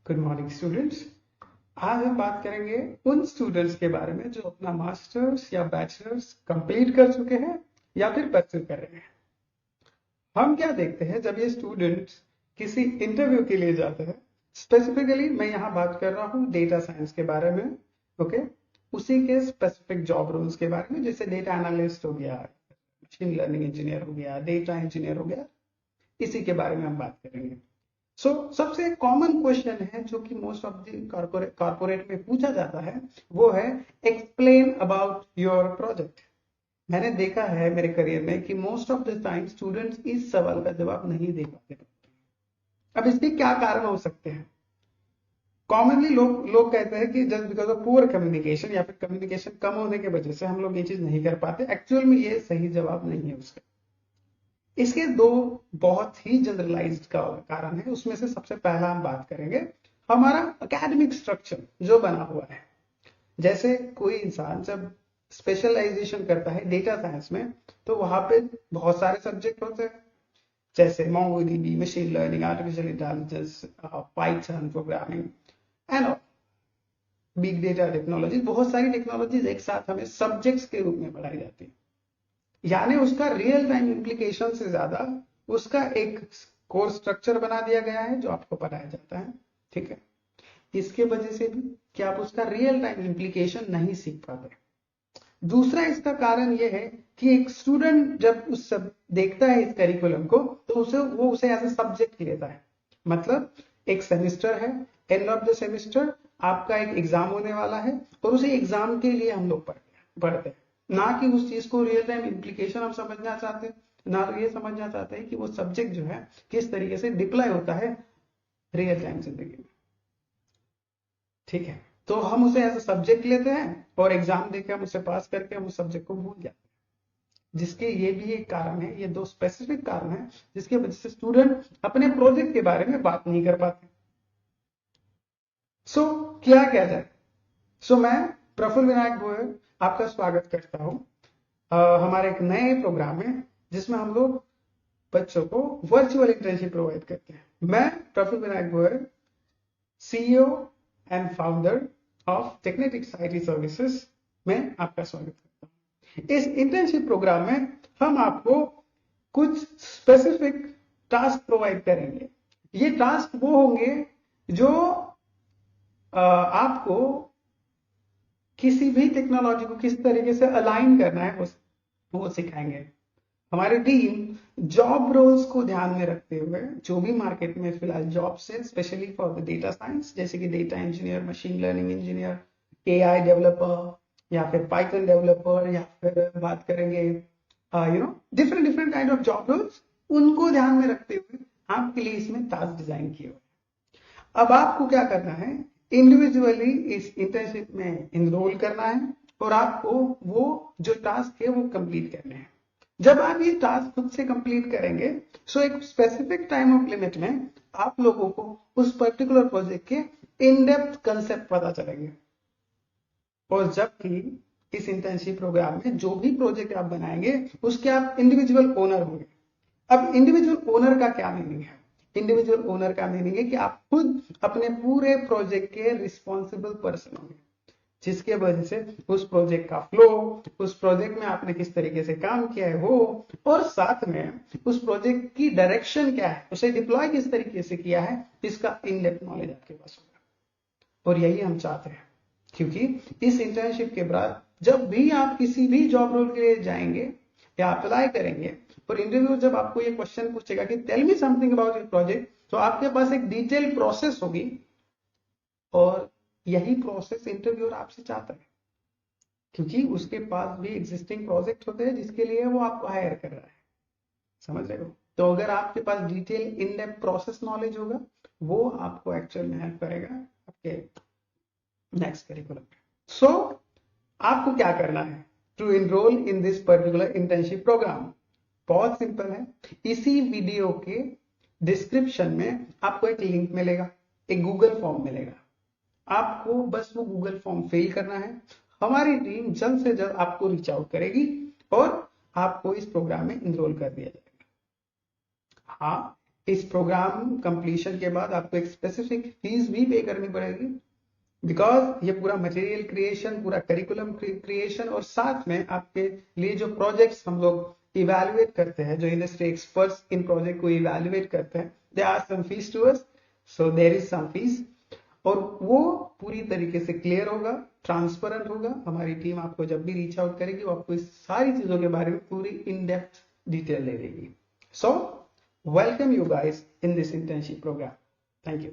Good morning students. आज हम बात करेंगे उन स्टूडेंट्स के बारे में जो अपना मास्टर्स या बैचलर्स कंप्लीट कर चुके हैं या फिर परस्यू कर रहे हैं। हम क्या देखते हैं जब ये स्टूडेंट्स किसी इंटरव्यू के लिए जाते हैं, स्पेसिफिकली मैं यहाँ बात कर रहा हूँ डेटा साइंस के बारे में, ओके, उसी के स्पेसिफिक जॉब रोल्स के बारे में, जैसे डेटा एनालिस्ट हो गया, मशीन लर्निंग इंजीनियर हो गया, डेटा इंजीनियर हो गया, इसी के बारे में हम बात करेंगे। सबसे कॉमन क्वेश्चन है जो कि मोस्ट ऑफ द कॉर्पोरेट में पूछा जाता है, वो है एक्सप्लेन अबाउट योर प्रोजेक्ट। मैंने देखा है मेरे करियर में कि most of the time students इस सवाल का जवाब नहीं दे पाते। अब इसके क्या कारण हो सकते हैं? कॉमनली लोग कहते हैं कि just because of poor communication या फिर कम्युनिकेशन कम होने की वजह से हम लोग ये चीज नहीं कर पाते। एक्चुअल में ये सही जवाब नहीं है उसका। इसके दो बहुत ही जनरलाइज्ड का कारण है। उसमें से सबसे पहला हम बात करेंगे हमारा एकेडमिक स्ट्रक्चर जो बना हुआ है। जैसे कोई इंसान जब स्पेशलाइजेशन करता है डेटा साइंस में, तो वहां पे बहुत सारे सब्जेक्ट होते हैं, जैसे MongoDB, machine learning, artificial intelligence, Python programming and big data technology. बहुत सारी टेक्नोलॉजीज एक साथ हमें सब्जेक्ट्स के रूप में पढ़ाई जाती है, यानी उसका रियल टाइम इम्प्लीकेशन से ज्यादा उसका एक कोर्स स्ट्रक्चर बना दिया गया है जो आपको पढ़ाया जाता है। ठीक है, इसके वजह से भी कि आप उसका रियल टाइम इम्प्लीकेशन नहीं सीख पाते। दूसरा इसका कारण यह है कि एक स्टूडेंट जब उस सब देखता है इस करिकुलम को, तो वो उसे एज ए सब्जेक्ट लेता है। मतलब एक सेमेस्टर है, एंड ऑफ द सेमेस्टर आपका एक एग्जाम होने वाला है, और उसे एग्जाम के लिए हम लोग पढ़ते हैं, ना कि उस चीज को रियल टाइम इम्प्लीकेशन हम समझना चाहते हैं, ना ये समझना चाहते हैं कि वो सब्जेक्ट जो है किस तरीके से डिप्लॉय होता है रियल टाइम जिंदगी में। ठीक है, तो हम उसे एज ए सब्जेक्ट लेते हैं और एग्जाम देके हम उसे पास करके हम उस सब्जेक्ट को भूल जाते हैं। जिसके ये भी एक कारण है, ये दो स्पेसिफिक कारण है जिसकी वजह से स्टूडेंट अपने प्रोजेक्ट के बारे में बात नहीं कर पाते। क्या किया जाए? मैं प्रफुल्ल विनायक गोयल आपका स्वागत करता हूं हमारे एक नए प्रोग्राम में, जिसमें हम लोग बच्चों को वर्चुअल इंटर्नशिप प्रोवाइड करते हैं। मैं Praful Vinayak Goyal, CEO and founder of Technetics IT services में आपका स्वागत करता हूं। इस इंटर्नशिप प्रोग्राम में हम आपको कुछ स्पेसिफिक टास्क प्रोवाइड करेंगे। ये टास्क वो होंगे जो आपको किसी भी टेक्नोलॉजी को किस तरीके से अलाइन करना है वो सिखाएंगे। हमारी टीम जॉब रोल्स को ध्यान में रखते हुए जो भी मार्केट में फिलहाल जॉब्स है, specially for the data science, जैसे कि data engineer, machine learning engineer, AI developer या फिर पाइथन डेवलपर, या फिर बात करेंगे different different kind of job roles, उनको ध्यान में रखते हुए आपके लिए इसमें टास्क डिजाइन किए हुए। अब आपको क्या करना है, इंडिविजुअली इस इंटर्नशिप में इनरोल करना है और आपको वो जो टास्क है वो कंप्लीट करने हैं। जब आप ये टास्क खुद से कंप्लीट करेंगे, एक स्पेसिफिक टाइम ऑफ लिमिट में आप लोगों को उस पर्टिकुलर प्रोजेक्ट के इन डेप्थ कंसेप्ट पता चलेंगे। और जबकि इस इंटर्नशिप प्रोग्राम में जो भी प्रोजेक्ट आप बनाएंगे उसके आप इंडिविजुअल ओनर होंगे। अब इंडिविजुअल ओनर का क्या मीनिंग है? इंडिविजुअल ओनर का मीनिंग है कि आप खुद अपने पूरे प्रोजेक्ट के रिस्पॉन्सिबल पर्सन होंगे, जिसके वजह से उस प्रोजेक्ट का फ्लो, उस प्रोजेक्ट में आपने किस तरीके से काम किया है वो, और साथ में उस प्रोजेक्ट की डायरेक्शन क्या है, उसे डिप्लॉय किस तरीके से किया है, इसका इन डेप्थ नॉलेज आपके पास होगा। और यही हम चाहते हैं, क्योंकि इस इंटर्नशिप के बाद जब भी आप किसी भी जॉब रोल के लिए जाएंगे या अप्लाई करेंगे, और इंटरव्यू जब आपको ये क्वेश्चन पूछेगा कि tell me something about your project, तो आपके पास एक डिटेल प्रोसेस होगी, और यही प्रोसेस इंटरव्यूअर आपसे चाहता है, क्योंकि उसके पास भी एग्जिस्टिंग प्रोजेक्ट होते हैं जिसके लिए वो आपको हायर कर रहा है। समझ रहे हो? तो अगर आपके पास detail in depth process knowledge होगा, वो आपको एक्चुअल में हेल्प करेगा आपके नेक्स्ट करिकुलम। आपको क्या करना है to enroll in this particular internship program? बहुत सिंपल है। इसी वीडियो के डिस्क्रिप्शन में आपको एक लिंक मिलेगा, एक गूगल फॉर्म मिलेगा। आपको बस वो गूगल फॉर्म फिल करना है। हमारी टीम जल्द से जल्द आपको रीच आउट करेगी और आपको इस प्रोग्राम में इनरोल कर दिया जाएगा। हाँ, इस प्रोग्राम कंप्लीशन के बाद आपको एक स्पेसिफिक फीस भी पे करनी पड़ेगी, बिकॉज ये पूरा मटेरियल क्रिएशन, पूरा करिकुलम क्रिएशन और साथ में आपके लिए जो प्रोजेक्ट्स हम लोग इवेल्युएट करते हैं, जो इंडस्ट्री एक्सपर्ट्स इन प्रोजेक्ट को इवेल्युएट करते हैं, they are some fees to us, so there is some fees. और वो पूरी तरीके से क्लियर होगा, ट्रांसपेरेंट होगा। हमारी टीम आपको जब भी रीच आउट करेगी वो आपको इस सारी चीजों के बारे में पूरी इन डेप्थ डिटेल दे देगी। So welcome you guys in this internship program. Thank you.